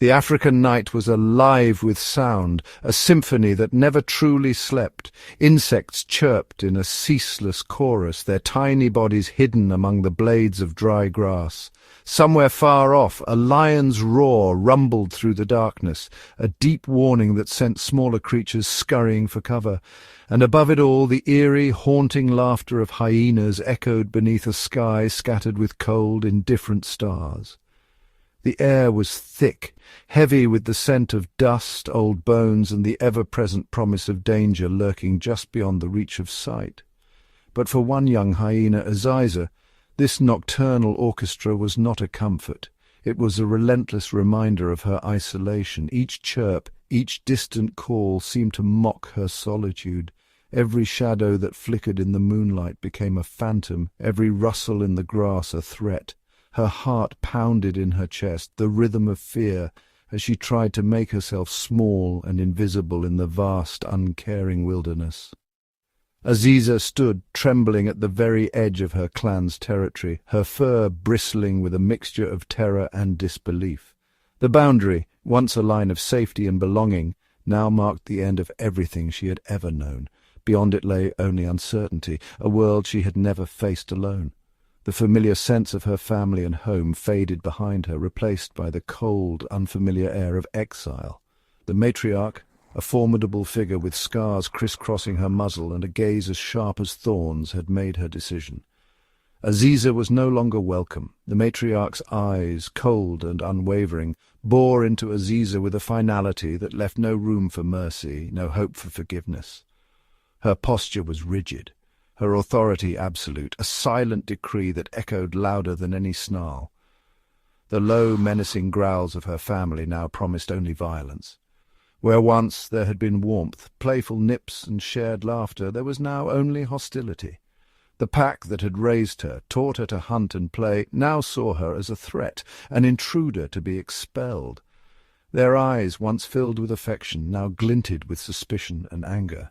The African night was alive with sound, a symphony that never truly slept. Insects chirped in a ceaseless chorus, their tiny bodies hidden among the blades of dry grass. Somewhere far off, a lion's roar rumbled through the darkness, a deep warning that sent smaller creatures scurrying for cover. And above it all, the eerie, haunting laughter of hyenas echoed beneath a sky scattered with cold, indifferent stars. The air was thick, heavy with the scent of dust, old bones, and the ever-present promise of danger lurking just beyond the reach of sight. But for one young hyena, Aziza, this nocturnal orchestra was not a comfort. It was a relentless reminder of her isolation. Each chirp, each distant call seemed to mock her solitude. Every shadow that flickered in the moonlight became a phantom, every rustle in the grass a threat. Her heart pounded in her chest, the rhythm of fear, as she tried to make herself small and invisible in the vast, uncaring wilderness. Aziza stood trembling at the very edge of her clan's territory, her fur bristling with a mixture of terror and disbelief. The boundary, once a line of safety and belonging, now marked the end of everything she had ever known. Beyond it lay only uncertainty, a world she had never faced alone. The familiar sense of her family and home faded behind her, replaced by the cold, unfamiliar air of exile. The matriarch, a formidable figure with scars crisscrossing her muzzle and a gaze as sharp as thorns, had made her decision. Aziza was no longer welcome. The matriarch's eyes, cold and unwavering, bore into Aziza with a finality that left no room for mercy, no hope for forgiveness. Her posture was rigid, her authority absolute, a silent decree that echoed louder than any snarl. The low, menacing growls of her family now promised only violence. Where once there had been warmth, playful nips and shared laughter, there was now only hostility. The pack that had raised her, taught her to hunt and play, now saw her as a threat, an intruder to be expelled. Their eyes, once filled with affection, now glinted with suspicion and anger.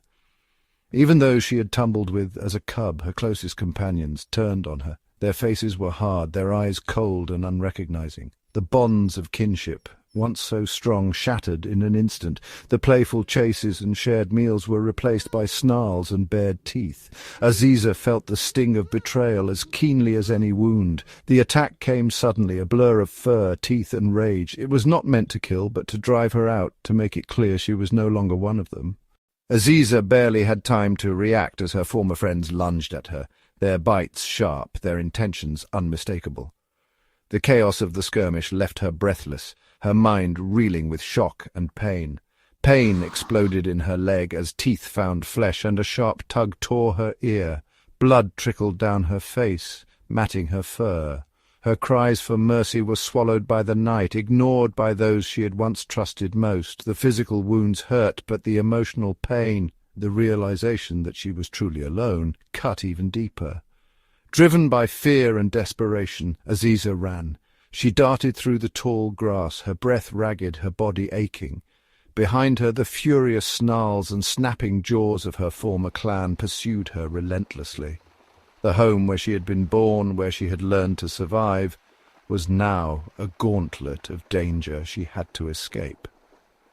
Even those she had tumbled with as a cub, her closest companions, turned on her. Their faces were hard, their eyes cold and unrecognizing. The bonds of kinship, once so strong, shattered in an instant. The playful chases and shared meals were replaced by snarls and bared teeth. Aziza felt the sting of betrayal as keenly as any wound. The attack came suddenly, a blur of fur, teeth and rage. It was not meant to kill, but to drive her out, to make it clear she was no longer one of them. Aziza barely had time to react as her former friends lunged at her, their bites sharp, their intentions unmistakable. The chaos of the skirmish left her breathless, her mind reeling with shock and pain. Pain exploded in her leg as teeth found flesh and a sharp tug tore her ear. Blood trickled down her face, matting her fur. Her cries for mercy were swallowed by the night, ignored by those she had once trusted most. The physical wounds hurt, but the emotional pain, the realization that she was truly alone, cut even deeper. Driven by fear and desperation, Aziza ran. She darted through the tall grass, her breath ragged, her body aching. Behind her, the furious snarls and snapping jaws of her former clan pursued her relentlessly. The home where she had been born, where she had learned to survive, was now a gauntlet of danger she had to escape.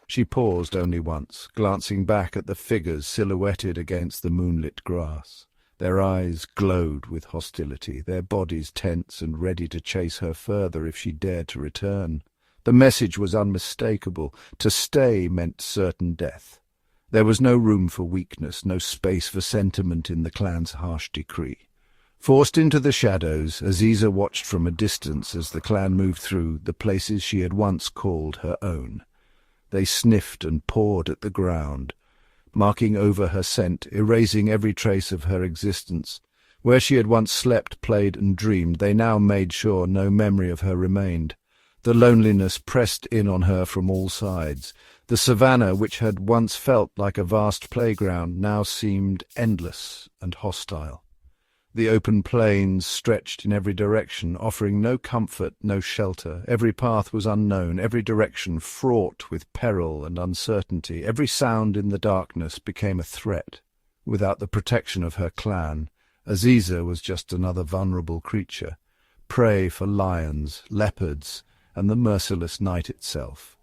She paused only once, glancing back at the figures silhouetted against the moonlit grass. Their eyes glowed with hostility, their bodies tense and ready to chase her further if she dared to return. The message was unmistakable. To stay meant certain death. There was no room for weakness, no space for sentiment in the clan's harsh decree. Forced into the shadows, Aziza watched from a distance as the clan moved through the places she had once called her own. They sniffed and pawed at the ground, marking over her scent, erasing every trace of her existence. Where she had once slept, played, and dreamed, they now made sure no memory of her remained. The loneliness pressed in on her from all sides. The savannah, which had once felt like a vast playground, now seemed endless and hostile. The open plains stretched in every direction, offering no comfort, no shelter. Every path was unknown, every direction fraught with peril and uncertainty. Every sound in the darkness became a threat. Without the protection of her clan, Aziza was just another vulnerable creature, prey for lions, leopards, and the merciless night itself.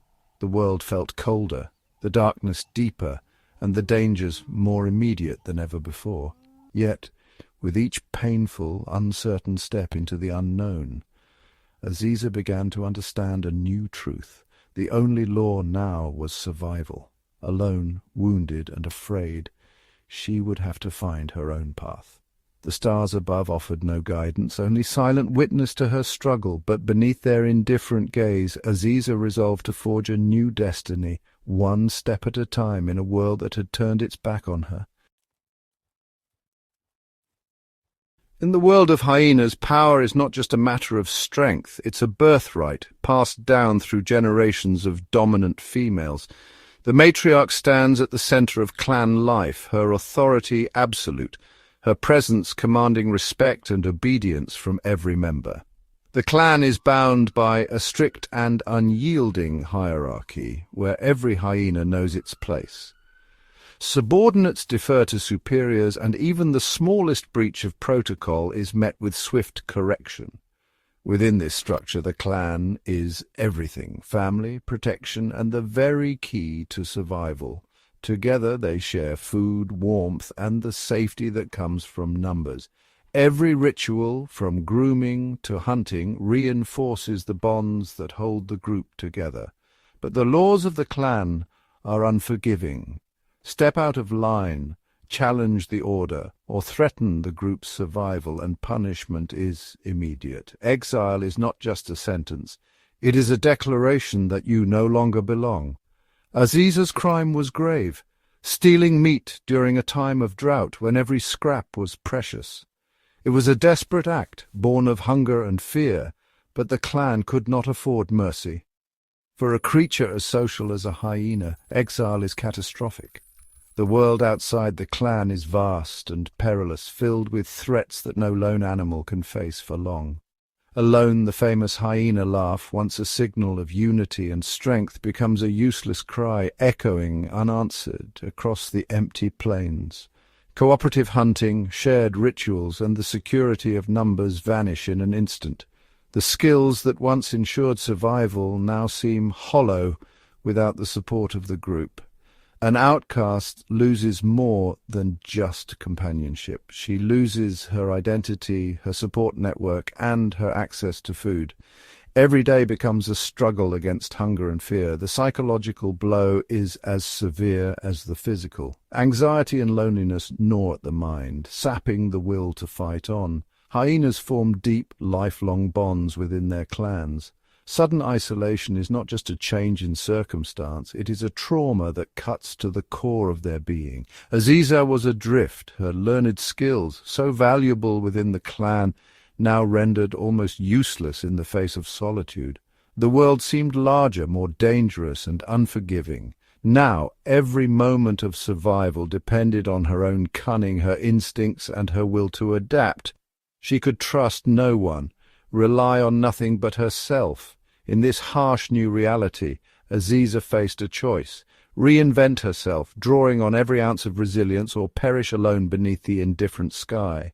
the world felt colder, the darkness deeper, and the dangers more immediate than ever before. Yet, with each painful, uncertain step into the unknown, Aziza began to understand a new truth. The only law now was survival. Alone, wounded and afraid, she would have to find her own path. The stars above offered no guidance, only silent witness to her struggle, but beneath their indifferent gaze, Aziza resolved to forge a new destiny, one step at a time in a world that had turned its back on her. In the world of hyenas, power is not just a matter of strength, it's a birthright, passed down through generations of dominant females. The matriarch stands at the center of clan life, her authority absolute, her presence commanding respect and obedience from every member. The clan is bound by a strict and unyielding hierarchy, where every hyena knows its place. Subordinates defer to superiors, and even the smallest breach of protocol is met with swift correction. Within this structure, the clan is everything: family, protection, and the very key to survival. Together they share food, warmth, and the safety that comes from numbers. Every ritual, from grooming to hunting, reinforces the bonds that hold the group together. But the laws of the clan are unforgiving. Step out of line, challenge the order, or threaten the group's survival, and punishment is immediate. Exile is not just a sentence. It is a declaration that you no longer belong. Aziza's crime was grave, stealing meat during a time of drought when every scrap was precious. It was a desperate act, born of hunger and fear, but the clan could not afford mercy. For a creature as social as a hyena, exile is catastrophic. The world outside the clan is vast and perilous, filled with threats that no lone animal can face for long. Alone, the famous hyena laugh, once a signal of unity and strength, becomes a useless cry, echoing unanswered across the empty plains. Cooperative hunting, shared rituals, and the security of numbers vanish in an instant. The skills that once ensured survival now seem hollow without the support of the group. An outcast loses more than just companionship. She loses her identity, her support network, and her access to food. Every day becomes a struggle against hunger and fear. The psychological blow is as severe as the physical. Anxiety and loneliness gnaw at the mind, sapping the will to fight on. Hyenas form deep, lifelong bonds within their clans. Sudden isolation is not just a change in circumstance, it is a trauma that cuts to the core of their being. Aziza was adrift, her learned skills, so valuable within the clan, now rendered almost useless in the face of solitude. The world seemed larger, more dangerous and unforgiving. Now every moment of survival depended on her own cunning, her instincts, and her will to adapt. She could trust no one, rely on nothing but herself. In this harsh new reality, Aziza faced a choice: reinvent herself, drawing on every ounce of resilience, or perish alone beneath the indifferent sky.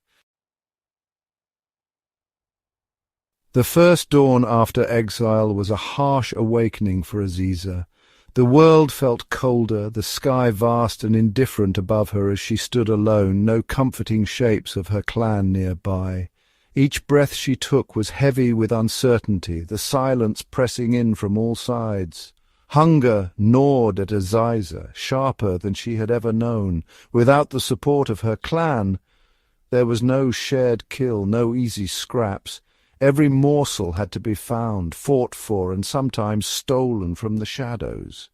The first dawn after exile was a harsh awakening for Aziza. The world felt colder, the sky vast and indifferent above her as she stood alone, no comforting shapes of her clan nearby. Each breath she took was heavy with uncertainty, the silence pressing in from all sides. Hunger gnawed at Aziza, sharper than she had ever known. Without the support of her clan, there was no shared kill, no easy scraps. Every morsel had to be found, fought for, and sometimes stolen from the shadows.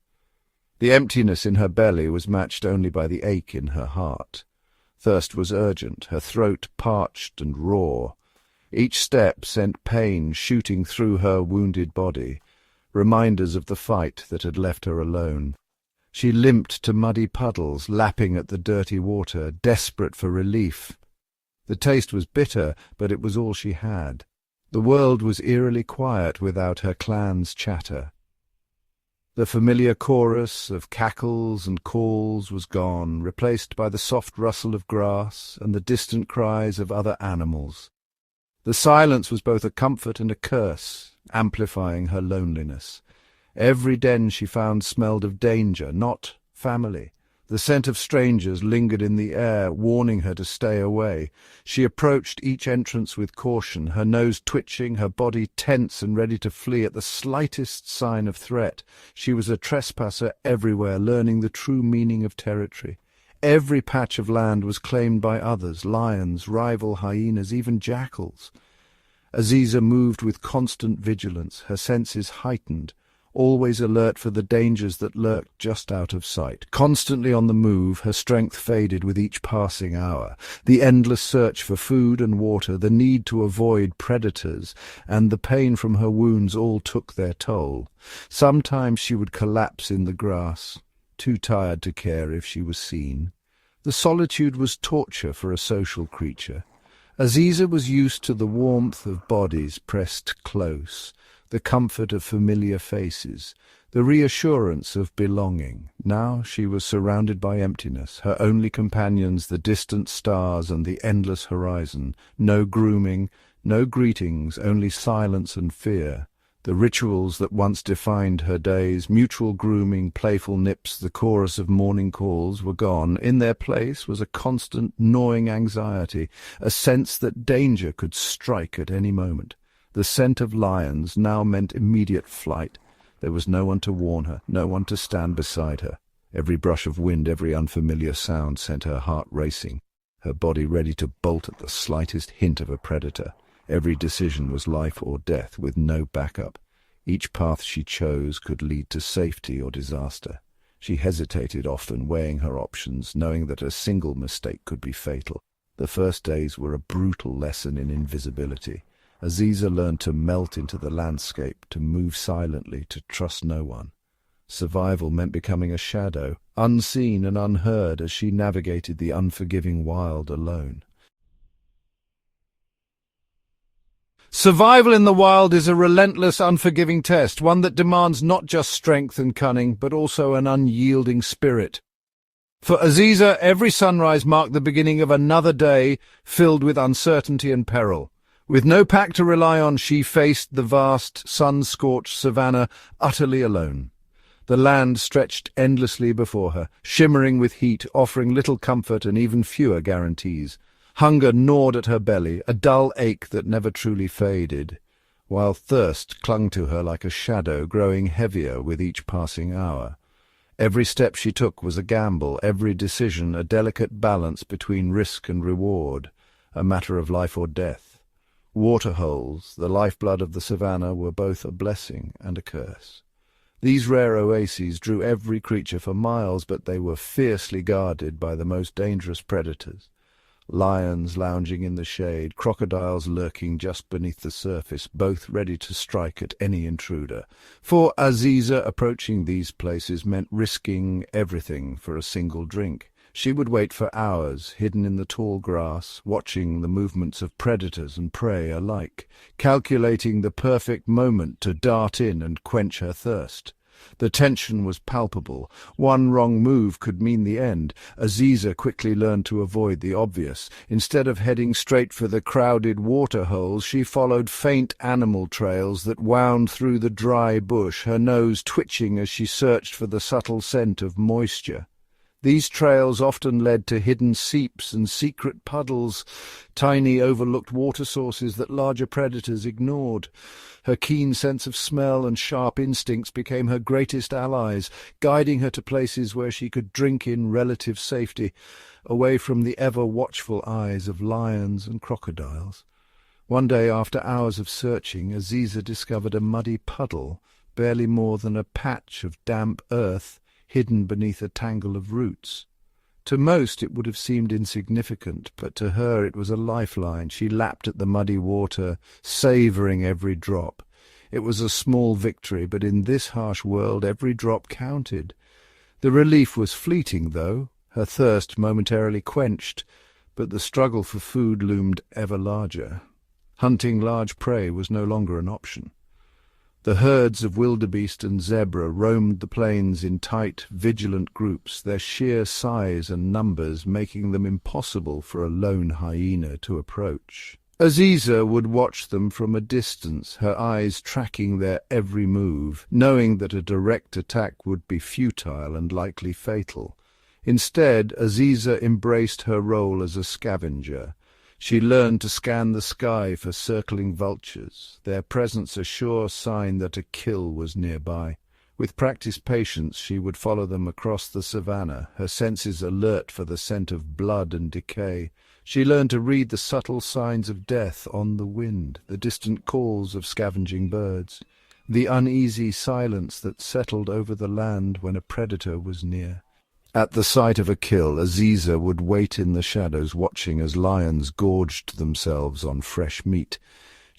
The emptiness in her belly was matched only by the ache in her heart. Thirst was urgent, her throat parched and raw. Each step sent pain shooting through her wounded body, reminders of the fight that had left her alone. She limped to muddy puddles, lapping at the dirty water, desperate for relief. The taste was bitter, but it was all she had. The world was eerily quiet without her clan's chatter. The familiar chorus of cackles and calls was gone, replaced by the soft rustle of grass and the distant cries of other animals. The silence was both a comfort and a curse, amplifying her loneliness. Every den she found smelled of danger, not family. The scent of strangers lingered in the air, warning her to stay away. She approached each entrance with caution, her nose twitching, her body tense and ready to flee at the slightest sign of threat. She was a trespasser everywhere, learning the true meaning of territory. Every patch of land was claimed by others, lions, rival hyenas, even jackals. Aziza moved with constant vigilance, her senses heightened, always alert for the dangers that lurked just out of sight. Constantly on the move, her strength faded with each passing hour. The endless search for food and water, the need to avoid predators, and the pain from her wounds all took their toll. Sometimes she would collapse in the grass, too tired to care if she was seen. The solitude was torture for a social creature. Aziza was used to the warmth of bodies pressed close, the comfort of familiar faces, the reassurance of belonging. Now she was surrounded by emptiness, her only companions the distant stars and the endless horizon. No grooming, no greetings, only silence and fear. The rituals that once defined her days, mutual grooming, playful nips, the chorus of morning calls, were gone. In their place was a constant gnawing anxiety, a sense that danger could strike at any moment. The scent of lions now meant immediate flight. There was no one to warn her, no one to stand beside her. Every brush of wind, every unfamiliar sound sent her heart racing, her body ready to bolt at the slightest hint of a predator. Every decision was life or death, with no backup. Each path she chose could lead to safety or disaster. She hesitated, often weighing her options, knowing that a single mistake could be fatal. The first days were a brutal lesson in invisibility. Aziza learned to melt into the landscape, to move silently, to trust no one. Survival meant becoming a shadow, unseen and unheard as she navigated the unforgiving wild alone. Survival in the wild is a relentless, unforgiving test, one that demands not just strength and cunning, but also an unyielding spirit. For Aziza, every sunrise marked the beginning of another day filled with uncertainty and peril. With no pack to rely on, she faced the vast, sun-scorched savannah utterly alone. The land stretched endlessly before her, shimmering with heat, offering little comfort and even fewer guarantees. Hunger gnawed at her belly, a dull ache that never truly faded, while thirst clung to her like a shadow, growing heavier with each passing hour. Every step she took was a gamble, every decision a delicate balance between risk and reward, a matter of life or death. Waterholes, the lifeblood of the savannah, were both a blessing and a curse. These rare oases drew every creature for miles, but they were fiercely guarded by the most dangerous predators. Lions lounging in the shade, crocodiles lurking just beneath the surface, both ready to strike at any intruder. For Aziza, approaching these places meant risking everything for a single drink. She would wait for hours, hidden in the tall grass, watching the movements of predators and prey alike, calculating the perfect moment to dart in and quench her thirst. The tension was palpable. One wrong move could mean the end. Aziza quickly learned to avoid the obvious. Instead of heading straight for the crowded waterholes, she followed faint animal trails that wound through the dry bush, her nose twitching as she searched for the subtle scent of moisture. These trails often led to hidden seeps and secret puddles, tiny overlooked water sources that larger predators ignored. Her keen sense of smell and sharp instincts became her greatest allies, guiding her to places where she could drink in relative safety, away from the ever-watchful eyes of lions and crocodiles. One day, after hours of searching, Aziza discovered a muddy puddle, barely more than a patch of damp earth, hidden beneath a tangle of roots. To most it would have seemed insignificant, but to her it was a lifeline. She lapped at the muddy water, savouring every drop. It was a small victory, but in this harsh world every drop counted. The relief was fleeting, though, her thirst momentarily quenched, but the struggle for food loomed ever larger. Hunting large prey was no longer an option. The herds of wildebeest and zebra roamed the plains in tight, vigilant groups, their sheer size and numbers making them impossible for a lone hyena to approach. Aziza would watch them from a distance, her eyes tracking their every move, knowing that a direct attack would be futile and likely fatal. Instead, Aziza embraced her role as a scavenger. She learned to scan the sky for circling vultures, their presence a sure sign that a kill was nearby. With practiced patience, she would follow them across the savannah, her senses alert for the scent of blood and decay. She learned to read the subtle signs of death on the wind, the distant calls of scavenging birds, the uneasy silence that settled over the land when a predator was near. At the sight of a kill, Aziza would wait in the shadows, watching as lions gorged themselves on fresh meat.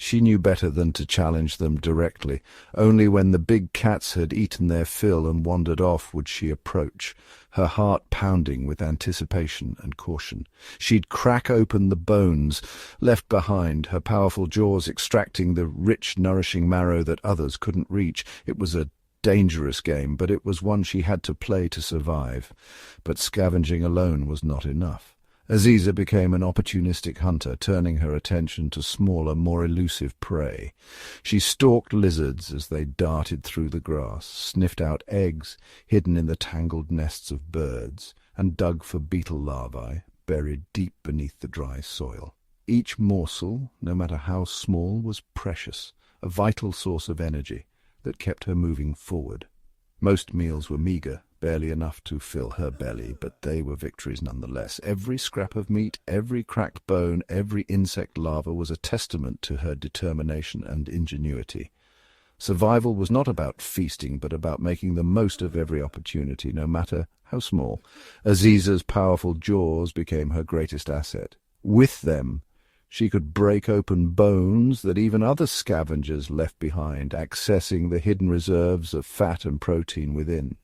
She knew better than to challenge them directly. Only when the big cats had eaten their fill and wandered off would she approach, her heart pounding with anticipation and caution. She'd crack open the bones left behind, her powerful jaws extracting the rich, nourishing marrow that others couldn't reach. It was a dangerous game, but it was one she had to play to survive. But scavenging alone was not enough. Aziza became an opportunistic hunter, turning her attention to smaller, more elusive prey. She stalked lizards as they darted through the grass, sniffed out eggs hidden in the tangled nests of birds, and dug for beetle larvae buried deep beneath the dry soil. Each morsel, no matter how small, was precious, a vital source of energy that kept her moving forward. Most meals were meagre, barely enough to fill her belly, but they were victories nonetheless. Every scrap of meat, every cracked bone, every insect larva was a testament to her determination and ingenuity. Survival was not about feasting, but about making the most of every opportunity, no matter how small. Aziza's powerful jaws became her greatest asset. With them, she could break open bones that even other scavengers left behind, accessing the hidden reserves of fat and protein within.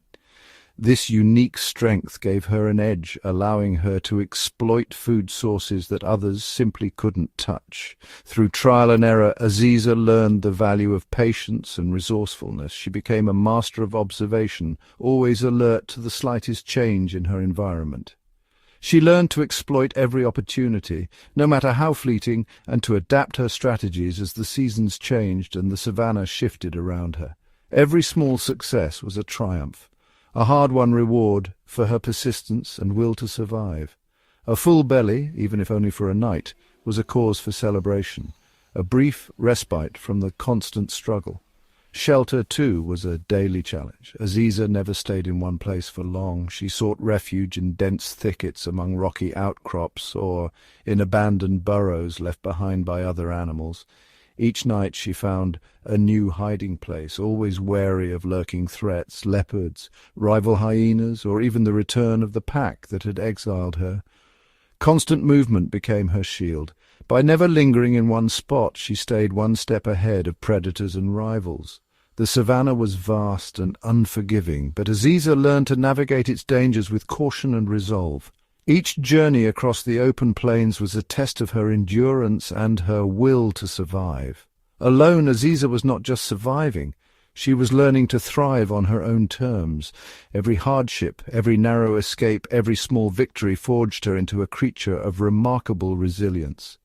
This unique strength gave her an edge, allowing her to exploit food sources that others simply couldn't touch. Through trial and error, Aziza learned the value of patience and resourcefulness. She became a master of observation, always alert to the slightest change in her environment. She learned to exploit every opportunity, no matter how fleeting, and to adapt her strategies as the seasons changed and the savannah shifted around her. Every small success was a triumph, a hard-won reward for her persistence and will to survive. A full belly, even if only for a night, was a cause for celebration, a brief respite from the constant struggle. Shelter, too, was a daily challenge. Aziza never stayed in one place for long. She sought refuge in dense thickets among rocky outcrops or in abandoned burrows left behind by other animals. Each night she found a new hiding place, always wary of lurking threats, leopards, rival hyenas, or even the return of the pack that had exiled her. Constant movement became her shield. By never lingering in one spot, she stayed one step ahead of predators and rivals. The savannah was vast and unforgiving, but Aziza learned to navigate its dangers with caution and resolve. Each journey across the open plains was a test of her endurance and her will to survive. Alone, Aziza was not just surviving. She was learning to thrive on her own terms. Every hardship, every narrow escape, every small victory forged her into a creature of remarkable resilience.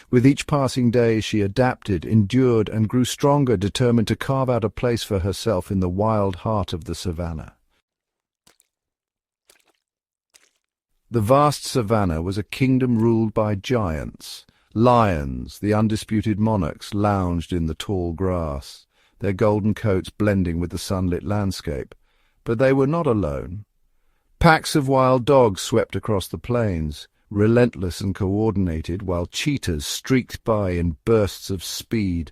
With each passing day she adapted, endured, and grew stronger, determined to carve out a place for herself in the wild heart of the savannah. The vast savannah was a kingdom ruled by giants. Lions, the undisputed monarchs, lounged in the tall grass, their golden coats blending with the sunlit landscape. But they were not alone. Packs of wild dogs swept across the plains, relentless and coordinated, while cheetahs streaked by in bursts of speed.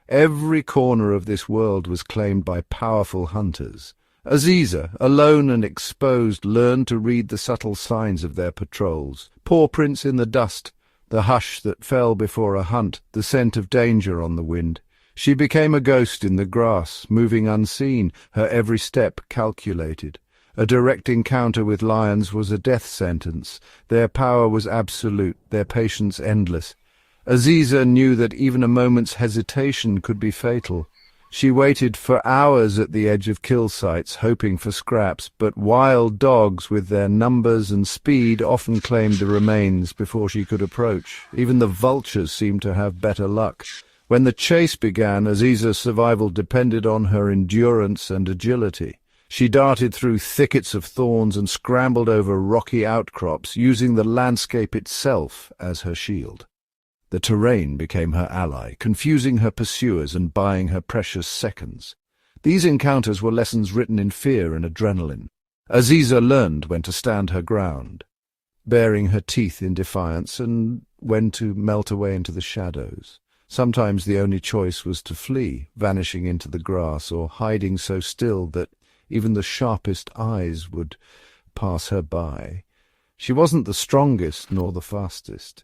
Every corner of this world was claimed by powerful hunters. Aziza, alone and exposed, learned to read the subtle signs of their patrols. Paw prints in the dust, the hush that fell before a hunt, the scent of danger on the wind. She became a ghost in the grass, moving unseen, her every step calculated. A direct encounter with lions was a death sentence. Their power was absolute, their patience endless. Aziza knew that even a moment's hesitation could be fatal. She waited for hours at the edge of kill sites, hoping for scraps, but wild dogs with their numbers and speed often claimed the remains before she could approach. Even the vultures seemed to have better luck. When the chase began, Aziza's survival depended on her endurance and agility. She darted through thickets of thorns and scrambled over rocky outcrops, using the landscape itself as her shield. The terrain became her ally, confusing her pursuers and buying her precious seconds. These encounters were lessons written in fear and adrenaline. Aziza learned when to stand her ground, baring her teeth in defiance, and when to melt away into the shadows. Sometimes the only choice was to flee, vanishing into the grass or hiding so still that even the sharpest eyes would pass her by. She wasn't the strongest nor the fastest.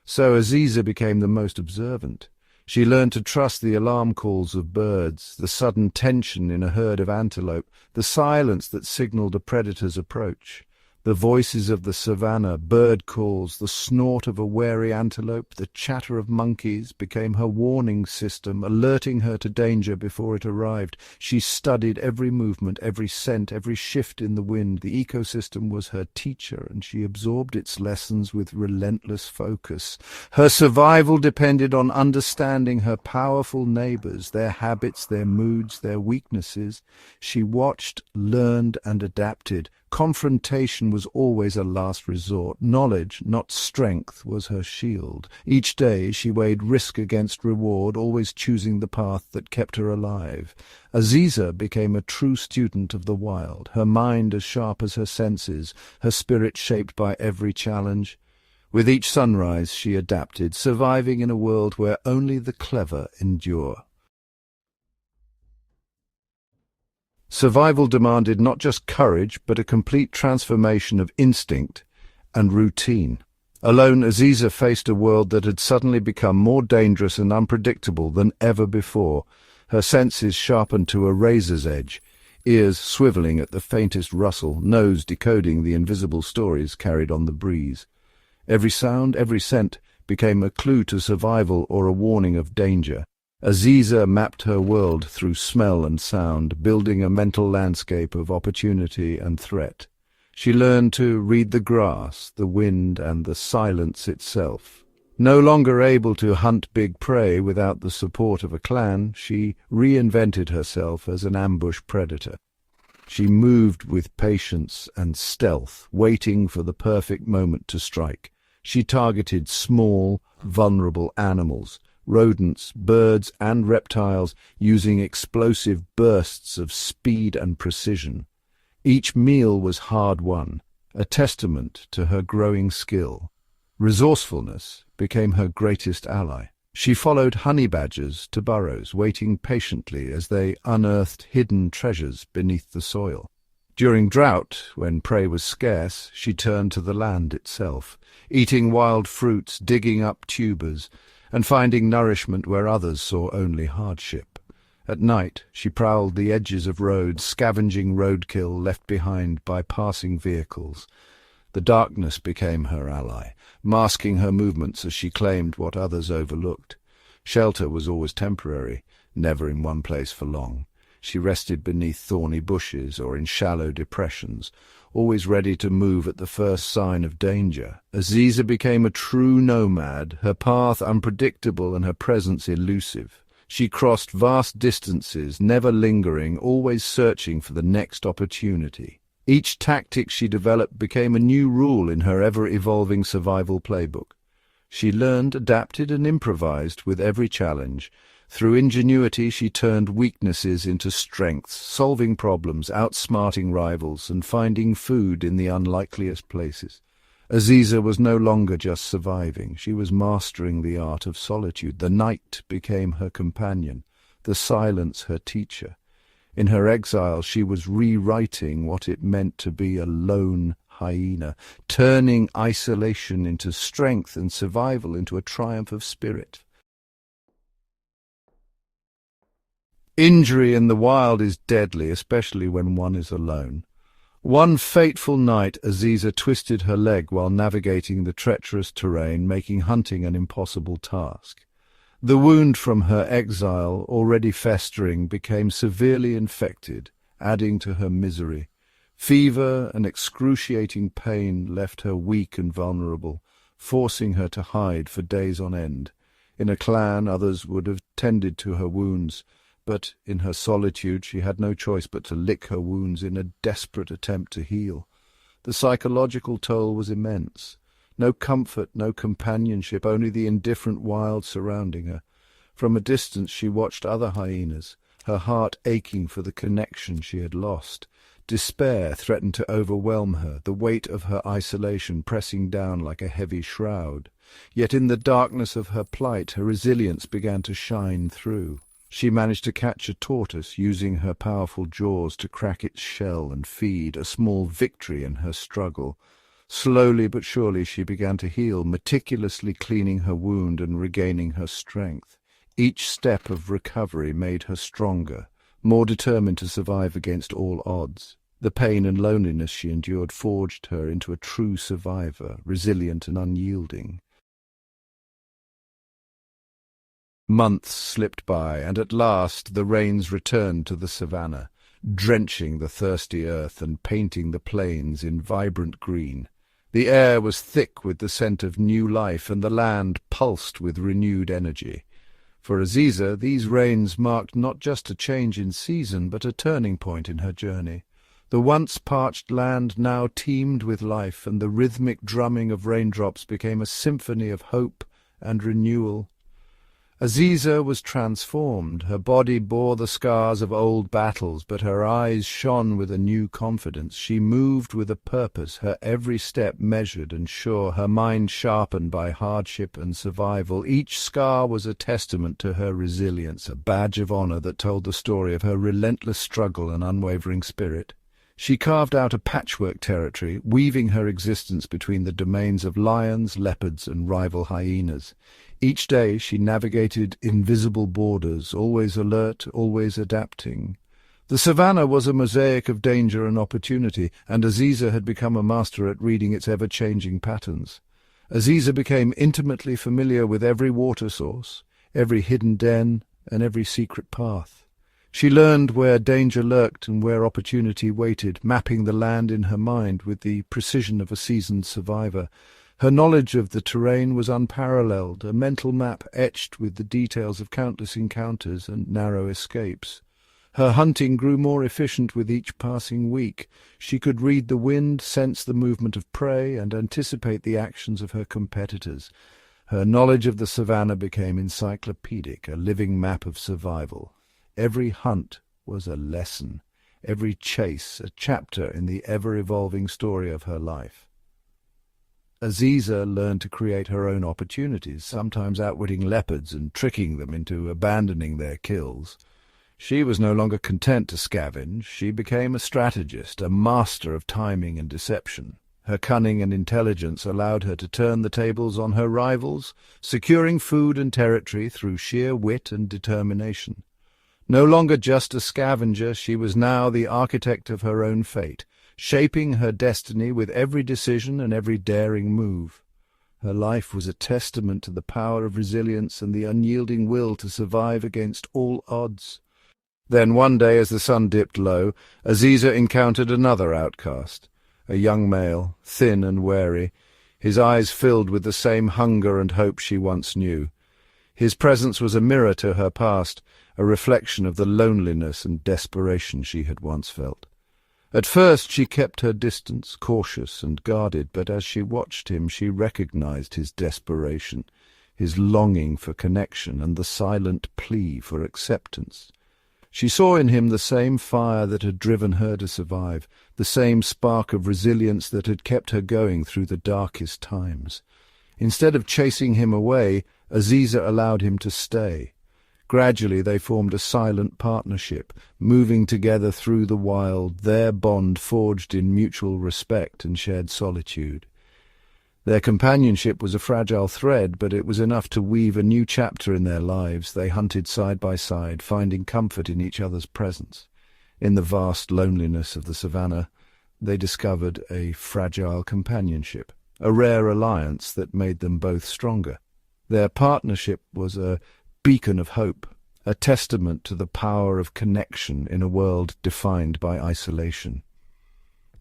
So Aziza became the most observant. She learned to trust the alarm calls of birds, the sudden tension in a herd of antelope, the silence that signaled a predator's approach. The voices of the savannah, bird calls, the snort of a wary antelope, the chatter of monkeys became her warning system, alerting her to danger before it arrived. She studied every movement, every scent, every shift in the wind. The ecosystem was her teacher, and she absorbed its lessons with relentless focus. Her survival depended on understanding her powerful neighbors, their habits, their moods, their weaknesses. She watched, learned, and adapted. Confrontation was always a last resort. Knowledge, not strength, was her shield. Each day she weighed risk against reward, always choosing the path that kept her alive. Aziza became a true student of the wild, her mind as sharp as her senses, her spirit shaped by every challenge. With each sunrise she adapted, surviving in a world where only the clever endure. Survival demanded not just courage, but a complete transformation of instinct and routine. Alone, Aziza faced a world that had suddenly become more dangerous and unpredictable than ever before, her senses sharpened to a razor's edge, ears swiveling at the faintest rustle, nose decoding the invisible stories carried on the breeze. Every sound, every scent became a clue to survival or a warning of danger. Aziza mapped her world through smell and sound, building a mental landscape of opportunity and threat. She learned to read the grass, the wind, and the silence itself. No longer able to hunt big prey without the support of a clan, she reinvented herself as an ambush predator. She moved with patience and stealth, waiting for the perfect moment to strike. She targeted small, vulnerable animals, rodents, birds, and reptiles, using explosive bursts of speed and precision. Each meal was hard-won, a testament to her growing skill. Resourcefulness became her greatest ally. She followed honey badgers to burrows, waiting patiently as they unearthed hidden treasures beneath the soil. During drought, when prey was scarce, she turned to the land itself, eating wild fruits, digging up tubers, and finding nourishment where others saw only hardship. At night, she prowled the edges of roads, scavenging roadkill left behind by passing vehicles. The darkness became her ally, masking her movements as she claimed what others overlooked. Shelter was always temporary, never in one place for long. She rested beneath thorny bushes or in shallow depressions, always ready to move at the first sign of danger. Aziza became a true nomad, her path unpredictable and her presence elusive. She crossed vast distances, never lingering, always searching for the next opportunity. Each tactic she developed became a new rule in her ever-evolving survival playbook. She learned, adapted, and improvised with every challenge. Through ingenuity, she turned weaknesses into strengths, solving problems, outsmarting rivals, and finding food in the unlikeliest places. Aziza was no longer just surviving. She was mastering the art of solitude. The night became her companion, the silence her teacher. In her exile, she was rewriting what it meant to be a lone hyena, turning isolation into strength and survival into a triumph of spirit. Injury in the wild is deadly, especially when one is alone. One fateful night, Aziza twisted her leg while navigating the treacherous terrain, making hunting an impossible task. The wound from her exile, already festering, became severely infected, adding to her misery. Fever and excruciating pain left her weak and vulnerable, forcing her to hide for days on end. In a clan, others would have tended to her wounds, but in her solitude she had no choice but to lick her wounds in a desperate attempt to heal. The psychological toll was immense. No comfort, no companionship, only the indifferent wild surrounding her. From a distance she watched other hyenas, her heart aching for the connection she had lost. Despair threatened to overwhelm her, the weight of her isolation pressing down like a heavy shroud. Yet in the darkness of her plight her resilience began to shine through. She managed to catch a tortoise, using her powerful jaws to crack its shell and feed, a small victory in her struggle. Slowly but surely she began to heal, meticulously cleaning her wound and regaining her strength. Each step of recovery made her stronger, more determined to survive against all odds. The pain and loneliness she endured forged her into a true survivor, resilient and unyielding. Months slipped by, and at last the rains returned to the savannah, drenching the thirsty earth and painting the plains in vibrant green. The air was thick with the scent of new life, and the land pulsed with renewed energy. For Aziza, these rains marked not just a change in season, but a turning point in her journey. The once parched land now teemed with life, and the rhythmic drumming of raindrops became a symphony of hope and renewal. Aziza was transformed. Her body bore the scars of old battles, but her eyes shone with a new confidence. She moved with a purpose, her every step measured and sure, her mind sharpened by hardship and survival. Each scar was a testament to her resilience, a badge of honor that told the story of her relentless struggle and unwavering spirit. She carved out a patchwork territory, weaving her existence between the domains of lions, leopards, and rival hyenas. Each day she navigated invisible borders, always alert, always adapting. The savannah was a mosaic of danger and opportunity, and Aziza had become a master at reading its ever-changing patterns. Aziza became intimately familiar with every water source, every hidden den, and every secret path. She learned where danger lurked and where opportunity waited, mapping the land in her mind with the precision of a seasoned survivor. Her knowledge of the terrain was unparalleled, a mental map etched with the details of countless encounters and narrow escapes. Her hunting grew more efficient with each passing week. She could read the wind, sense the movement of prey, and anticipate the actions of her competitors. Her knowledge of the savannah became encyclopedic, a living map of survival. Every hunt was a lesson, every chase a chapter in the ever-evolving story of her life. Aziza learned to create her own opportunities, sometimes outwitting leopards and tricking them into abandoning their kills. She was no longer content to scavenge. She became a strategist, a master of timing and deception. Her cunning and intelligence allowed her to turn the tables on her rivals, securing food and territory through sheer wit and determination. No longer just a scavenger, she was now the architect of her own fate, shaping her destiny with every decision and every daring move. Her life was a testament to the power of resilience and the unyielding will to survive against all odds. Then one day, as the sun dipped low, Aziza encountered another outcast, a young male, thin and wary, his eyes filled with the same hunger and hope she once knew. His presence was a mirror to her past, a reflection of the loneliness and desperation she had once felt. At first she kept her distance, cautious and guarded, but as she watched him she recognized his desperation, his longing for connection and the silent plea for acceptance. She saw in him the same fire that had driven her to survive, the same spark of resilience that had kept her going through the darkest times. Instead of chasing him away, Aziza allowed him to stay. Gradually they formed a silent partnership, moving together through the wild, their bond forged in mutual respect and shared solitude. Their companionship was a fragile thread, but it was enough to weave a new chapter in their lives. They hunted side by side, finding comfort in each other's presence. In the vast loneliness of the savannah, they discovered a fragile companionship, a rare alliance that made them both stronger. Their partnership was a beacon of hope, a testament to the power of connection in a world defined by isolation.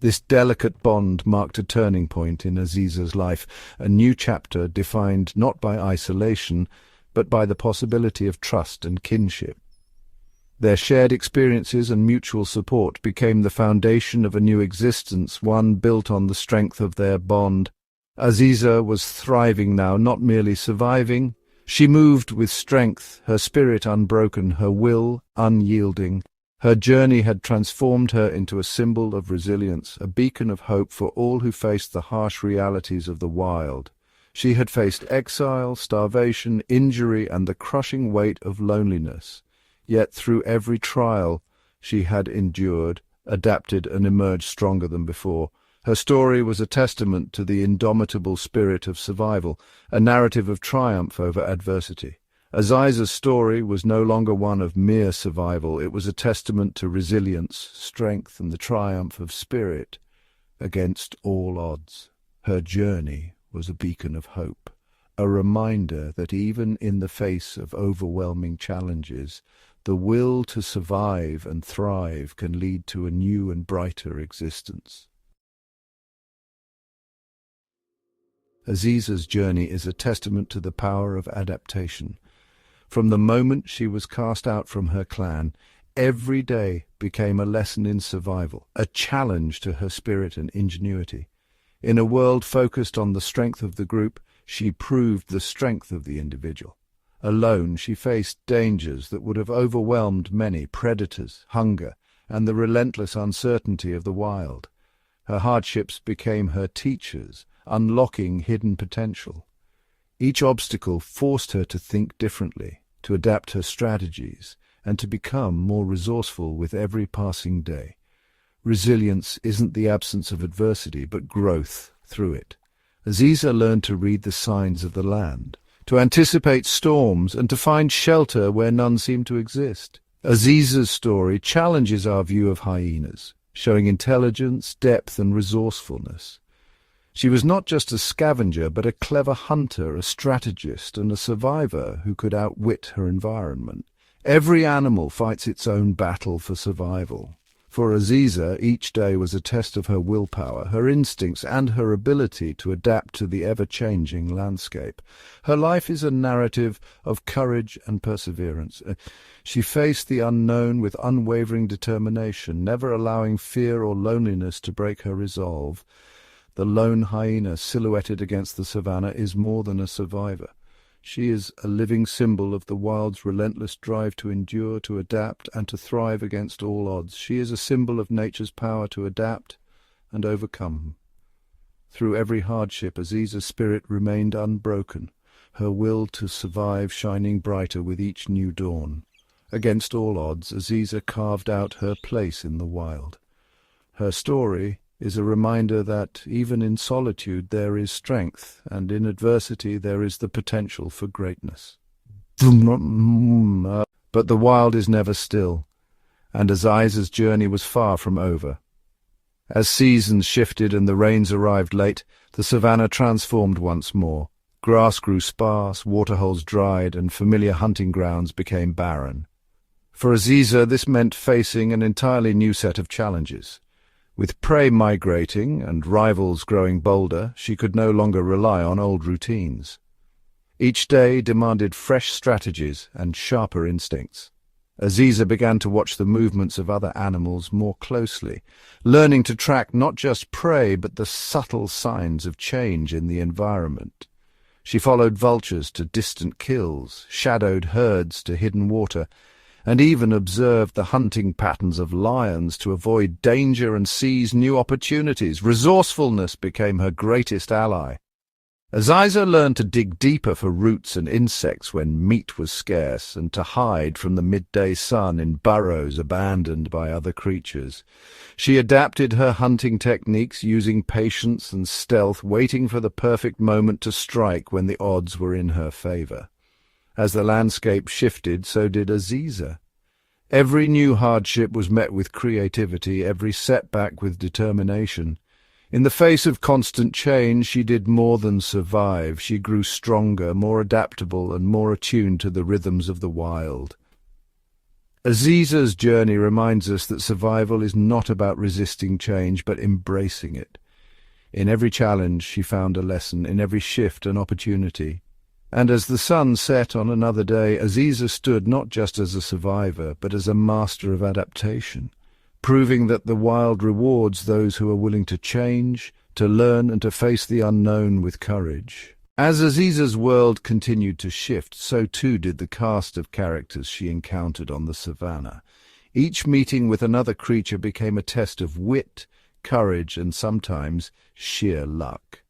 This delicate bond marked a turning point in Aziza's life, a new chapter defined not by isolation, but by the possibility of trust and kinship. Their shared experiences and mutual support became the foundation of a new existence, one built on the strength of their bond. Aziza was thriving now, not merely surviving. She moved with strength, her spirit unbroken, her will unyielding. Her journey had transformed her into a symbol of resilience, a beacon of hope for all who faced the harsh realities of the wild. She had faced exile, starvation, injury, and the crushing weight of loneliness. Yet through every trial she had endured, adapted, and emerged stronger than before. Her story was a testament to the indomitable spirit of survival, a narrative of triumph over adversity. Aziza's story was no longer one of mere survival. It was a testament to resilience, strength, and the triumph of spirit against all odds. Her journey was a beacon of hope, a reminder that even in the face of overwhelming challenges, the will to survive and thrive can lead to a new and brighter existence. Aziza's journey is a testament to the power of adaptation. From the moment she was cast out from her clan, every day became a lesson in survival, a challenge to her spirit and ingenuity. In a world focused on the strength of the group, she proved the strength of the individual. Alone, she faced dangers that would have overwhelmed many: predators, hunger, and the relentless uncertainty of the wild. Her hardships became her teachers, unlocking hidden potential. Each obstacle forced her to think differently, to adapt her strategies, and to become more resourceful with every passing day. Resilience isn't the absence of adversity, but growth through it. Aziza learned to read the signs of the land, to anticipate storms, and to find shelter where none seemed to exist. Aziza's story challenges our view of hyenas, showing intelligence, depth, and resourcefulness. She was not just a scavenger, but a clever hunter, a strategist, and a survivor who could outwit her environment. Every animal fights its own battle for survival. For Aziza, each day was a test of her willpower, her instincts, and her ability to adapt to the ever-changing landscape. Her life is a narrative of courage and perseverance. She faced the unknown with unwavering determination, never allowing fear or loneliness to break her resolve. The lone hyena silhouetted against the savannah is more than a survivor. She is a living symbol of the wild's relentless drive to endure, to adapt, and to thrive against all odds. She is a symbol of nature's power to adapt and overcome. Through every hardship, Aziza's spirit remained unbroken, her will to survive shining brighter with each new dawn. Against all odds, Aziza carved out her place in the wild. Her story is a reminder that even in solitude there is strength, and in adversity there is the potential for greatness. But the wild is never still, and Aziza's journey was far from over. As seasons shifted and the rains arrived late, the savannah transformed once more. Grass grew sparse, waterholes dried, and familiar hunting grounds became barren. For Aziza, this meant facing an entirely new set of challenges. With prey migrating and rivals growing bolder, she could no longer rely on old routines. Each day demanded fresh strategies and sharper instincts. Aziza began to watch the movements of other animals more closely, learning to track not just prey but the subtle signs of change in the environment. She followed vultures to distant kills, shadowed herds to hidden water, and even observed the hunting patterns of lions to avoid danger and seize new opportunities. Resourcefulness became her greatest ally. Aziza learned to dig deeper for roots and insects when meat was scarce, and to hide from the midday sun in burrows abandoned by other creatures. She adapted her hunting techniques, using patience and stealth, waiting for the perfect moment to strike when the odds were in her favor. As the landscape shifted, so did Aziza. Every new hardship was met with creativity, every setback with determination. In the face of constant change, she did more than survive. She grew stronger, more adaptable, and more attuned to the rhythms of the wild. Aziza's journey reminds us that survival is not about resisting change, but embracing it. In every challenge, she found a lesson, in every shift an opportunity. And as the sun set on another day, Aziza stood not just as a survivor, but as a master of adaptation, proving that the wild rewards those who are willing to change, to learn, and to face the unknown with courage. As Aziza's world continued to shift, so too did the cast of characters she encountered on the savannah. Each meeting with another creature became a test of wit, courage, and sometimes sheer luck.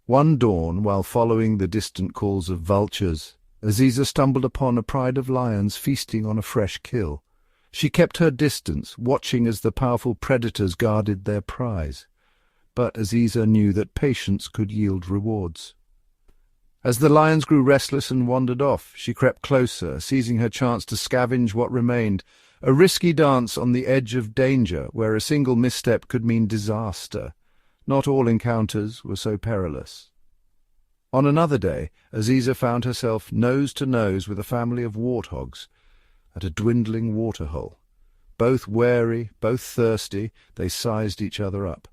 One dawn, while following the distant calls of vultures, Aziza stumbled upon a pride of lions feasting on a fresh kill. She kept her distance, watching as the powerful predators guarded their prize. But Aziza knew that patience could yield rewards. As the lions grew restless and wandered off, she crept closer, seizing her chance to scavenge what remained, a risky dance on the edge of danger where a single misstep could mean disaster. Not all encounters were so perilous. On another day, Aziza found herself nose to nose with a family of warthogs at a dwindling waterhole. Both wary, both thirsty, they sized each other up.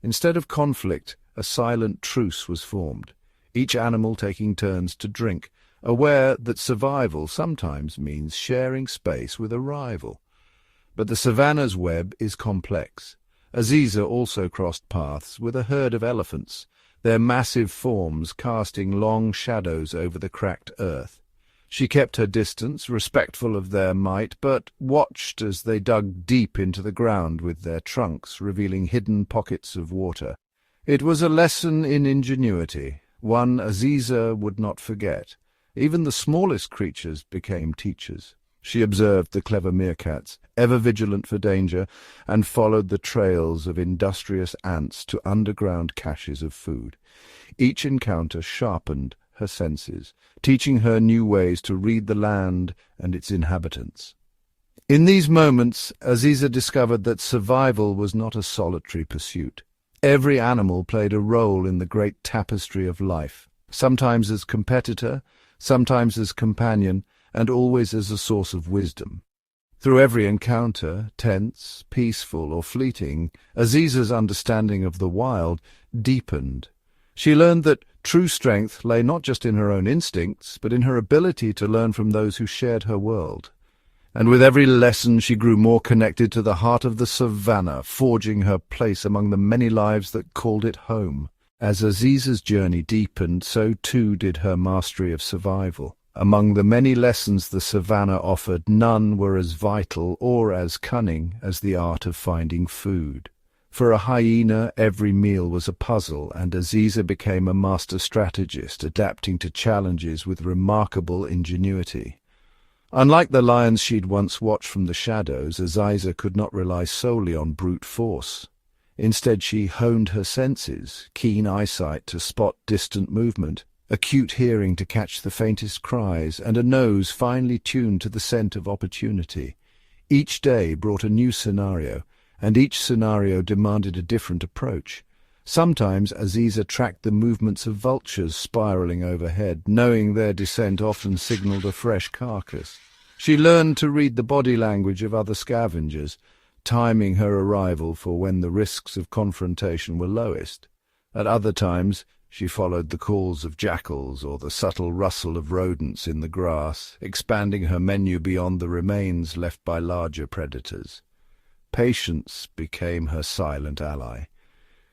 Instead of conflict, a silent truce was formed, each animal taking turns to drink, aware that survival sometimes means sharing space with a rival. But the savannah's web is complex. Aziza also crossed paths with a herd of elephants, their massive forms casting long shadows over the cracked earth. She kept her distance, respectful of their might, but watched as they dug deep into the ground with their trunks, revealing hidden pockets of water. It was a lesson in ingenuity, one Aziza would not forget. Even the smallest creatures became teachers. She observed the clever meerkats, ever vigilant for danger, and followed the trails of industrious ants to underground caches of food. Each encounter sharpened her senses, teaching her new ways to read the land and its inhabitants. In these moments, Aziza discovered that survival was not a solitary pursuit. Every animal played a role in the great tapestry of life, sometimes as competitor, sometimes as companion, and always as a source of wisdom. Through every encounter, tense, peaceful, or fleeting, Aziza's understanding of the wild deepened. She learned that true strength lay not just in her own instincts, but in her ability to learn from those who shared her world. And with every lesson she grew more connected to the heart of the savannah, forging her place among the many lives that called it home. As Aziza's journey deepened, so too did her mastery of survival. Among the many lessons the savannah offered, none were as vital or as cunning as the art of finding food. For a hyena, every meal was a puzzle, and Aziza became a master strategist, adapting to challenges with remarkable ingenuity. Unlike the lions she'd once watched from the shadows, Aziza could not rely solely on brute force. Instead, she honed her senses, keen eyesight to spot distant movement, acute hearing to catch the faintest cries, and a nose finely tuned to the scent of opportunity. Each day brought a new scenario, and each scenario demanded a different approach. Sometimes Aziza tracked the movements of vultures spiraling overhead, knowing their descent often signaled a fresh carcass. She learned to read the body language of other scavengers, timing her arrival for when the risks of confrontation were lowest. At other times, she followed the calls of jackals or the subtle rustle of rodents in the grass, expanding her menu beyond the remains left by larger predators. Patience became her silent ally.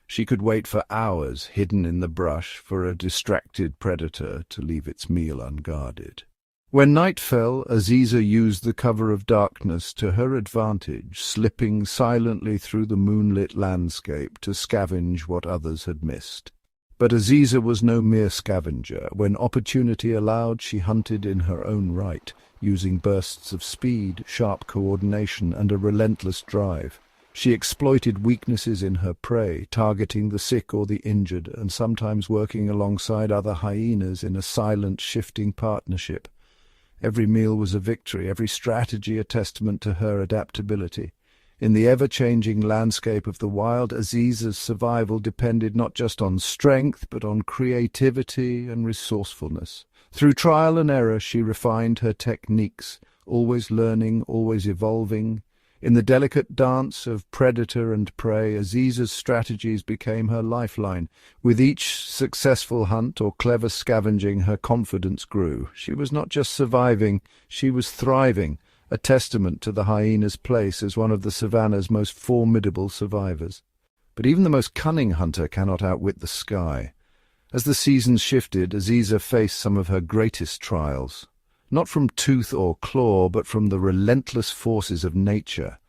She could wait for hours, hidden in the brush, for a distracted predator to leave its meal unguarded. When night fell, Aziza used the cover of darkness to her advantage, slipping silently through the moonlit landscape to scavenge what others had missed. But Aziza was no mere scavenger. When opportunity allowed, she hunted in her own right, using bursts of speed, sharp coordination, and a relentless drive. She exploited weaknesses in her prey, targeting the sick or the injured, and sometimes working alongside other hyenas in a silent, shifting partnership. Every meal was a victory, every strategy a testament to her adaptability. In the ever-changing landscape of the wild, Aziza's survival depended not just on strength, but on creativity and resourcefulness. Through trial and error, she refined her techniques, always learning, always evolving. In the delicate dance of predator and prey, Aziza's strategies became her lifeline. With each successful hunt or clever scavenging, her confidence grew. She was not just surviving, she was thriving, a testament to the hyena's place as one of the savannah's most formidable survivors. But even the most cunning hunter cannot outwit the sky. As the seasons shifted, Aziza faced some of her greatest trials. Not from tooth or claw, but from the relentless forces of nature.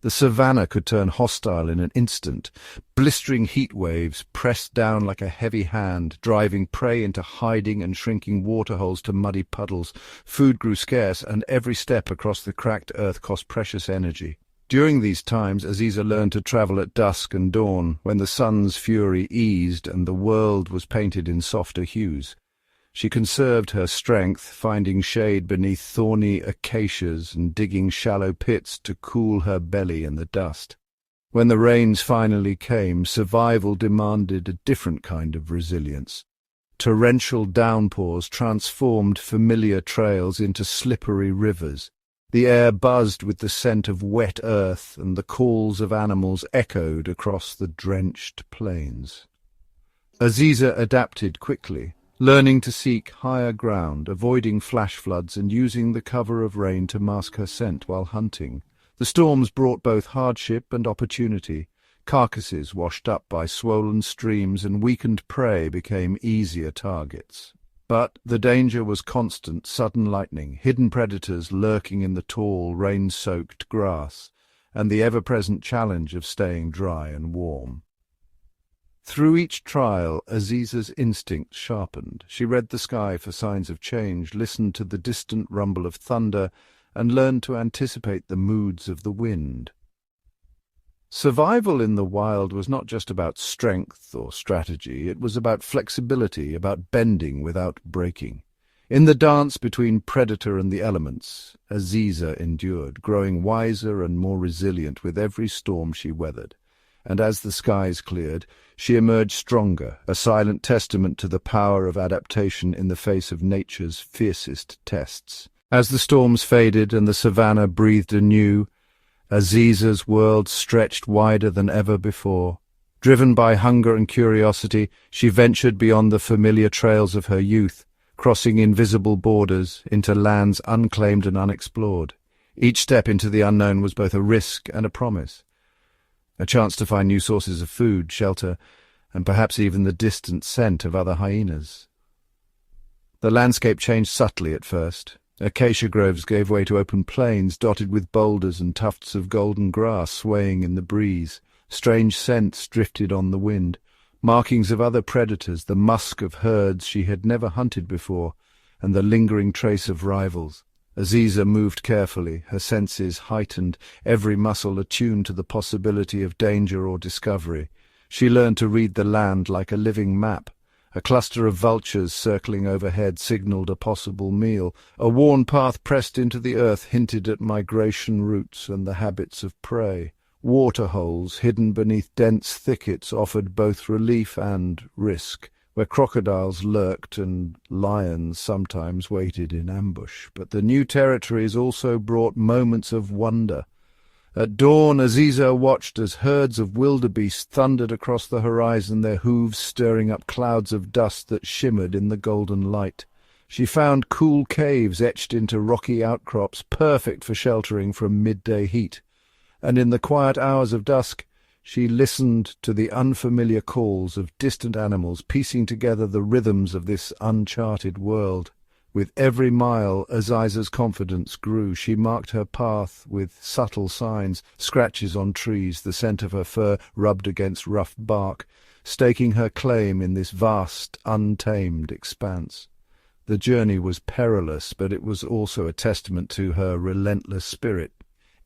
The savannah could turn hostile in an instant. Blistering heat waves pressed down like a heavy hand, driving prey into hiding and shrinking waterholes to muddy puddles. Food grew scarce, and every step across the cracked earth cost precious energy. During these times, Aziza learned to travel at dusk and dawn, when the sun's fury eased and the world was painted in softer hues. She conserved her strength, finding shade beneath thorny acacias and digging shallow pits to cool her belly in the dust. When the rains finally came, survival demanded a different kind of resilience. Torrential downpours transformed familiar trails into slippery rivers. The air buzzed with the scent of wet earth, and the calls of animals echoed across the drenched plains. Aziza adapted quickly, learning to seek higher ground, avoiding flash floods and using the cover of rain to mask her scent while hunting. The storms brought both hardship and opportunity. Carcasses washed up by swollen streams and weakened prey became easier targets. But the danger was constant: sudden lightning, hidden predators lurking in the tall, rain-soaked grass, and the ever-present challenge of staying dry and warm. Through each trial, Aziza's instinct sharpened. She read the sky for signs of change, listened to the distant rumble of thunder, and learned to anticipate the moods of the wind. Survival in the wild was not just about strength or strategy, it was about flexibility, about bending without breaking. In the dance between predator and the elements, Aziza endured, growing wiser and more resilient with every storm she weathered. And as the skies cleared, she emerged stronger, a silent testament to the power of adaptation in the face of nature's fiercest tests. As the storms faded and the savannah breathed anew, Aziza's world stretched wider than ever before. Driven by hunger and curiosity, she ventured beyond the familiar trails of her youth, crossing invisible borders into lands unclaimed and unexplored. Each step into the unknown was both a risk and a promise. A chance to find new sources of food, shelter, and perhaps even the distant scent of other hyenas. The landscape changed subtly at first. Acacia groves gave way to open plains dotted with boulders and tufts of golden grass swaying in the breeze. Strange scents drifted on the wind, markings of other predators, the musk of herds she had never hunted before, and the lingering trace of rivals. Aziza moved carefully, her senses heightened, every muscle attuned to the possibility of danger or discovery. She learned to read the land like a living map. A cluster of vultures circling overhead signaled a possible meal. A worn path pressed into the earth hinted at migration routes and the habits of prey. Waterholes hidden beneath dense thickets offered both relief and risk, where crocodiles lurked and lions sometimes waited in ambush. But the new territories also brought moments of wonder. At dawn, Aziza watched as herds of wildebeest thundered across the horizon, their hooves stirring up clouds of dust that shimmered in the golden light. She found cool caves etched into rocky outcrops, perfect for sheltering from midday heat. And in the quiet hours of dusk, she listened to the unfamiliar calls of distant animals, piecing together the rhythms of this uncharted world. With every mile, Aziza's confidence grew. She marked her path with subtle signs, scratches on trees, the scent of her fur rubbed against rough bark, staking her claim in this vast, untamed expanse. The journey was perilous, but it was also a testament to her relentless spirit.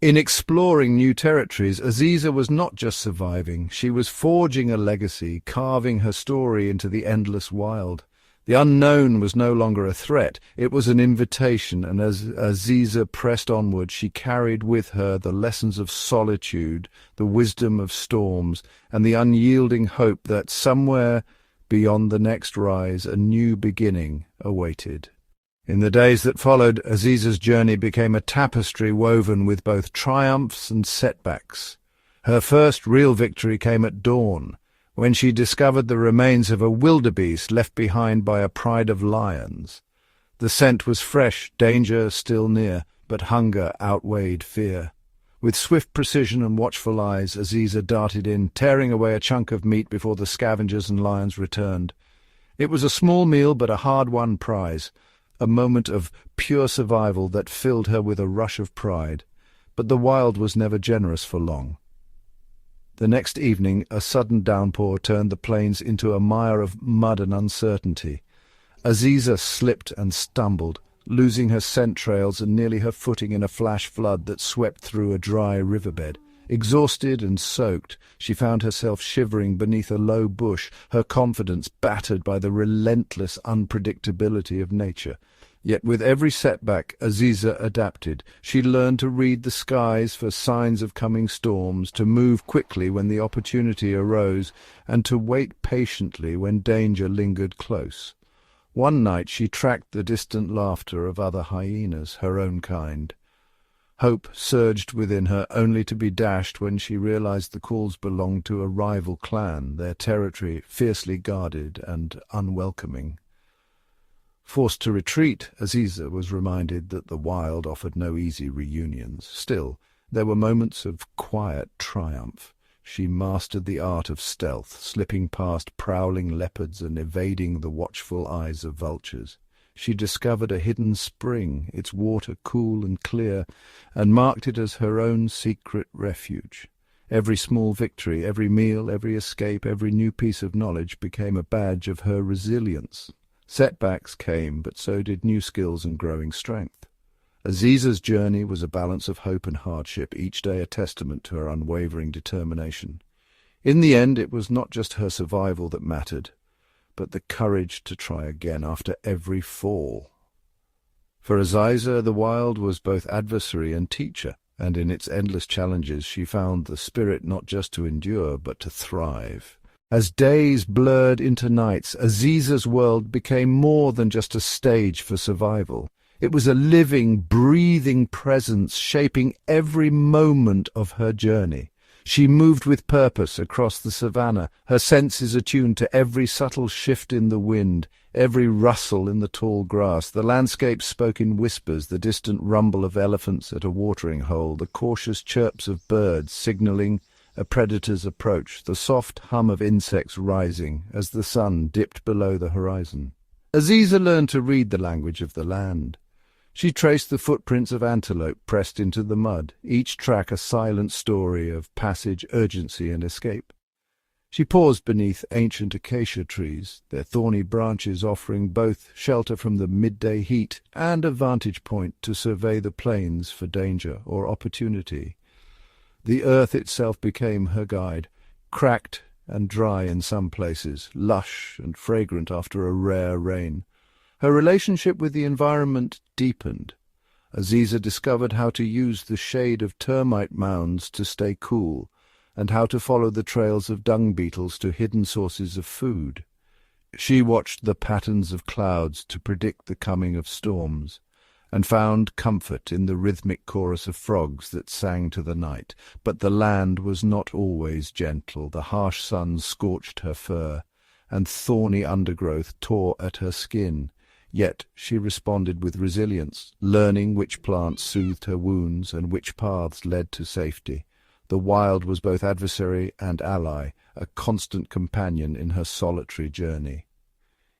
In exploring new territories, Aziza was not just surviving, she was forging a legacy, carving her story into the endless wild. The unknown was no longer a threat, it was an invitation, and as Aziza pressed onward, she carried with her the lessons of solitude, the wisdom of storms, and the unyielding hope that somewhere beyond the next rise a new beginning awaited. In the days that followed, Aziza's journey became a tapestry woven with both triumphs and setbacks. Her first real victory came at dawn, when she discovered the remains of a wildebeest left behind by a pride of lions. The scent was fresh, danger still near, but hunger outweighed fear. With swift precision and watchful eyes, Aziza darted in, tearing away a chunk of meat before the scavengers and lions returned. It was a small meal, but a hard-won prize, a moment of pure survival that filled her with a rush of pride. But the wild was never generous for long. The next evening, a sudden downpour turned the plains into a mire of mud and uncertainty. Aziza slipped and stumbled, losing her scent trails and nearly her footing in a flash flood that swept through a dry riverbed. Exhausted and soaked, she found herself shivering beneath a low bush, her confidence battered by the relentless unpredictability of nature. Yet with every setback, Aziza adapted. She learned to read the skies for signs of coming storms, to move quickly when the opportunity arose, and to wait patiently when danger lingered close. One night she tracked the distant laughter of other hyenas, her own kind. Hope surged within her, only to be dashed when she realized the calls belonged to a rival clan, their territory fiercely guarded and unwelcoming. Forced to retreat, Aziza was reminded that the wild offered no easy reunions. Still, there were moments of quiet triumph. She mastered the art of stealth, slipping past prowling leopards and evading the watchful eyes of vultures. She discovered a hidden spring, its water cool and clear, and marked it as her own secret refuge. Every small victory, every meal, every escape, every new piece of knowledge became a badge of her resilience. Setbacks came, but so did new skills and growing strength. Aziza's journey was a balance of hope and hardship, each day a testament to her unwavering determination. In the end, it was not just her survival that mattered, but the courage to try again after every fall. For Aziza, the wild was both adversary and teacher, and in its endless challenges she found the spirit not just to endure, but to thrive. As days blurred into nights, Aziza's world became more than just a stage for survival. It was a living, breathing presence shaping every moment of her journey. She moved with purpose across the savannah, her senses attuned to every subtle shift in the wind, every rustle in the tall grass. The landscape spoke in whispers, the distant rumble of elephants at a watering hole, the cautious chirps of birds signaling a predator's approach, the soft hum of insects rising as the sun dipped below the horizon. Aziza learned to read the language of the land. She traced the footprints of antelope pressed into the mud, each track a silent story of passage, urgency, and escape. She paused beneath ancient acacia trees, their thorny branches offering both shelter from the midday heat and a vantage point to survey the plains for danger or opportunity. The earth itself became her guide, cracked and dry in some places, lush and fragrant after a rare rain. Her relationship with the environment deepened. Aziza discovered how to use the shade of termite mounds to stay cool, and how to follow the trails of dung beetles to hidden sources of food. She watched the patterns of clouds to predict the coming of storms, and found comfort in the rhythmic chorus of frogs that sang to the night. But the land was not always gentle. The harsh sun scorched her fur, and thorny undergrowth tore at her skin. Yet she responded with resilience, learning which plants soothed her wounds and which paths led to safety. The wild was both adversary and ally, a constant companion in her solitary journey.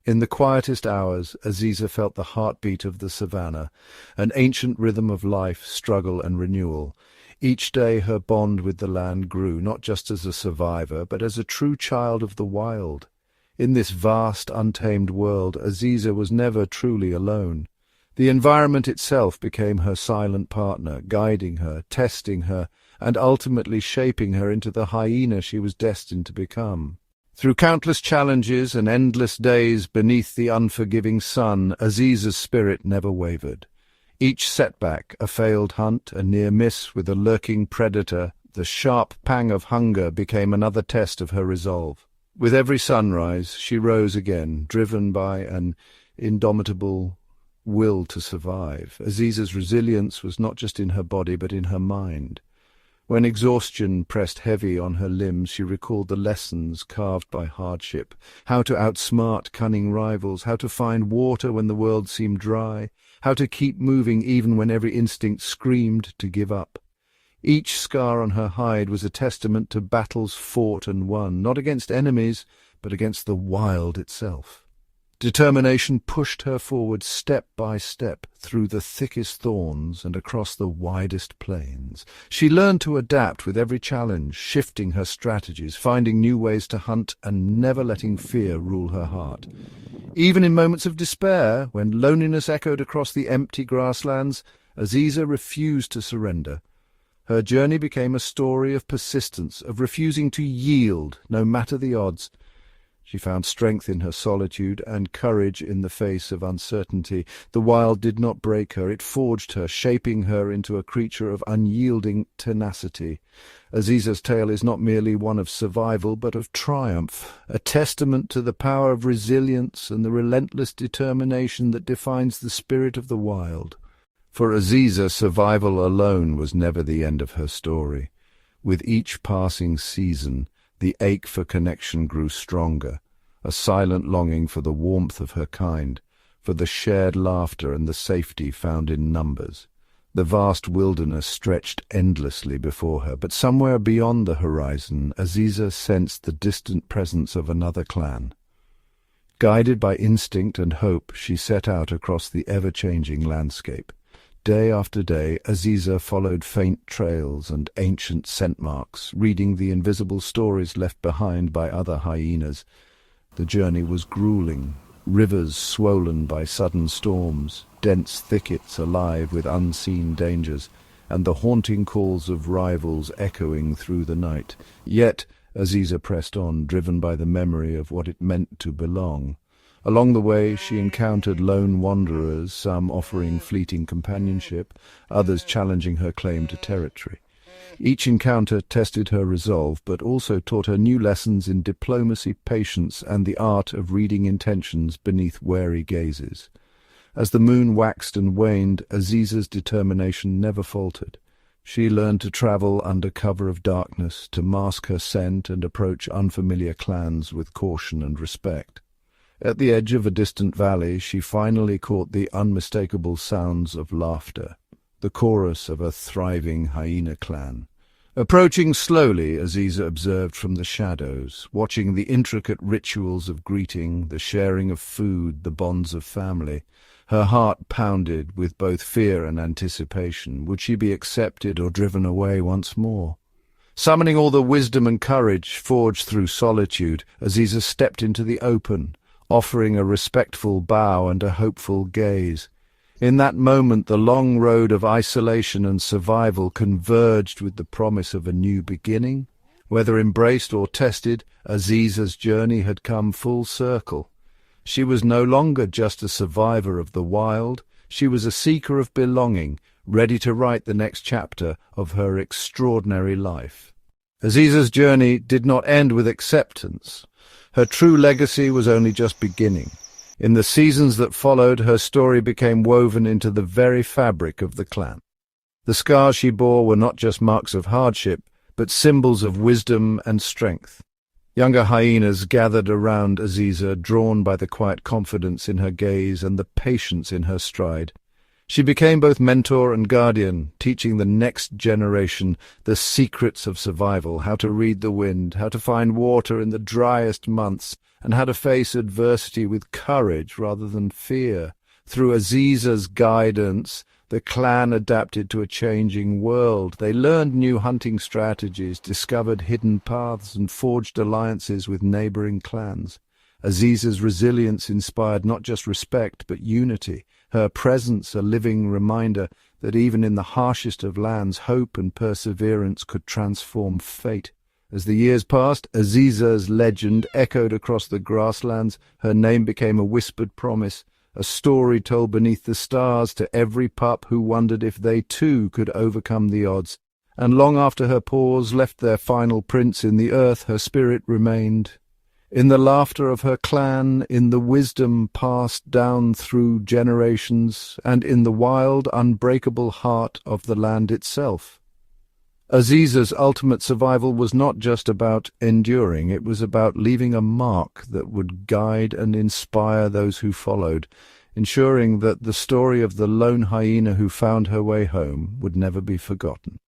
In the quietest hours, Aziza felt the heartbeat of the savannah, an ancient rhythm of life, struggle, and renewal. Each day her bond with the land grew, not just as a survivor, but as a true child of the wild. In this vast, untamed world, Aziza was never truly alone. The environment itself became her silent partner, guiding her, testing her, and ultimately shaping her into the hyena she was destined to become. Through countless challenges and endless days beneath the unforgiving sun, Aziza's spirit never wavered. Each setback, a failed hunt, a near miss with a lurking predator, the sharp pang of hunger became another test of her resolve. With every sunrise, she rose again, driven by an indomitable will to survive. Aziza's resilience was not just in her body, but in her mind. When exhaustion pressed heavy on her limbs, she recalled the lessons carved by hardship, how to outsmart cunning rivals, how to find water when the world seemed dry, how to keep moving even when every instinct screamed to give up. Each scar on her hide was a testament to battles fought and won, not against enemies, but against the wild itself. Determination pushed her forward step by step through the thickest thorns and across the widest plains. She learned to adapt with every challenge, shifting her strategies, finding new ways to hunt, and never letting fear rule her heart. Even in moments of despair, when loneliness echoed across the empty grasslands, Aziza refused to surrender. Her journey became a story of persistence, of refusing to yield, no matter the odds. She found strength in her solitude and courage in the face of uncertainty. The wild did not break her, it forged her, shaping her into a creature of unyielding tenacity. Aziza's tale is not merely one of survival, but of triumph, a testament to the power of resilience and the relentless determination that defines the spirit of the wild. For Aziza, survival alone was never the end of her story. With each passing season, the ache for connection grew stronger, a silent longing for the warmth of her kind, for the shared laughter and the safety found in numbers. The vast wilderness stretched endlessly before her, but somewhere beyond the horizon, Aziza sensed the distant presence of another clan. Guided by instinct and hope, she set out across the ever-changing landscape. Day after day, Aziza followed faint trails and ancient scent marks, reading the invisible stories left behind by other hyenas. The journey was grueling, rivers swollen by sudden storms, dense thickets alive with unseen dangers, and the haunting calls of rivals echoing through the night. Yet Aziza pressed on, driven by the memory of what it meant to belong. Along the way, she encountered lone wanderers, some offering fleeting companionship, others challenging her claim to territory. Each encounter tested her resolve, but also taught her new lessons in diplomacy, patience, and the art of reading intentions beneath wary gazes. As the moon waxed and waned, Aziza's determination never faltered. She learned to travel under cover of darkness, to mask her scent and approach unfamiliar clans with caution and respect. At the edge of a distant valley, she finally caught the unmistakable sounds of laughter, the chorus of a thriving hyena clan. Approaching slowly, Aziza observed from the shadows, watching the intricate rituals of greeting, the sharing of food, the bonds of family. Her heart pounded with both fear and anticipation. Would she be accepted or driven away once more? Summoning all the wisdom and courage forged through solitude, Aziza stepped into the open, offering a respectful bow and a hopeful gaze. In that moment, the long road of isolation and survival converged with the promise of a new beginning. Whether embraced or tested, Aziza's journey had come full circle. She was no longer just a survivor of the wild. She was a seeker of belonging, ready to write the next chapter of her extraordinary life. Aziza's journey did not end with acceptance. Her true legacy was only just beginning. In the seasons that followed, her story became woven into the very fabric of the clan. The scars she bore were not just marks of hardship, but symbols of wisdom and strength. Younger hyenas gathered around Aziza, drawn by the quiet confidence in her gaze and the patience in her stride. She became both mentor and guardian, teaching the next generation the secrets of survival, how to read the wind, how to find water in the driest months, and how to face adversity with courage rather than fear. Through Aziza's guidance, the clan adapted to a changing world. They learned new hunting strategies, discovered hidden paths, and forged alliances with neighboring clans. Aziza's resilience inspired not just respect, but unity. Her presence a living reminder that even in the harshest of lands, hope and perseverance could transform fate. As the years passed, Aziza's legend echoed across the grasslands. Her name became a whispered promise, a story told beneath the stars to every pup who wondered if they too could overcome the odds. And long after her paws left their final prints in the earth, her spirit remained. In the laughter of her clan, in the wisdom passed down through generations, and in the wild, unbreakable heart of the land itself. Aziza's ultimate survival was not just about enduring, it was about leaving a mark that would guide and inspire those who followed, ensuring that the story of the lone hyena who found her way home would never be forgotten.